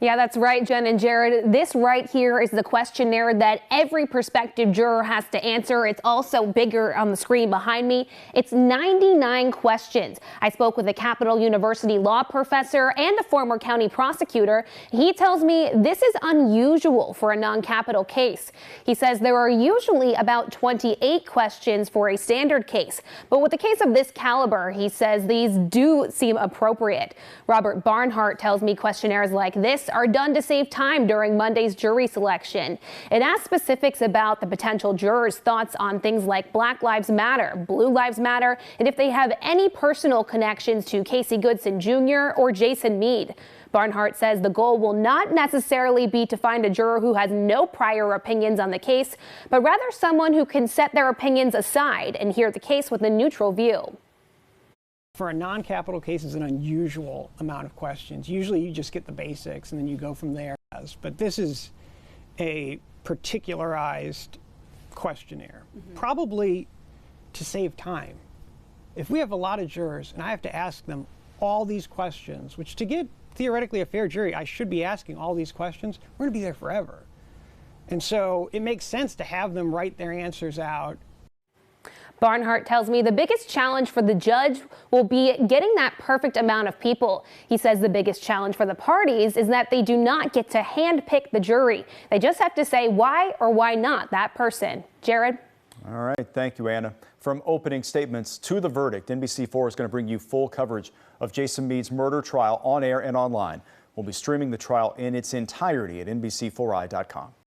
Yeah, that's right, Jen and Jared. This right here is the questionnaire that every prospective juror has to answer. It's also bigger on the screen behind me. It's 99 questions. I spoke with a Capital University law professor and a former county prosecutor. He tells me this is unusual for a non-capital case. He says there are usually about 28 questions for a standard case. But with a case of this caliber, he says these do seem appropriate. Robert Barnhart tells me questionnaires like this are done to save time during Monday's jury selection. It asks specifics about the potential jurors' thoughts on things like Black Lives Matter, Blue Lives Matter, and if they have any personal connections to Casey Goodson Jr. or Jason Meade. Barnhart says the goal will not necessarily be to find a juror who has no prior opinions on the case, but rather someone who can set their opinions aside and hear the case with a neutral view. For a non-capital case, it's an unusual amount of questions. Usually you just get the basics and then you go from there. But this is a particularized questionnaire, probably to save time. If we have a lot of jurors and I have to ask them all these questions, which to get theoretically a fair jury, I should be asking all these questions, we're going to be there forever. And so it makes sense to have them write their answers out. Barnhart tells me the biggest challenge for the judge will be getting that perfect amount of people. He says the biggest challenge for the parties is that they do not get to handpick the jury. They just have to say why or why not that person. Jared? All right. Thank you, Anna. From opening statements to the verdict, NBC4 is going to bring you full coverage of Jason Meade's murder trial on air and online. We'll be streaming the trial in its entirety at NBC4i.com.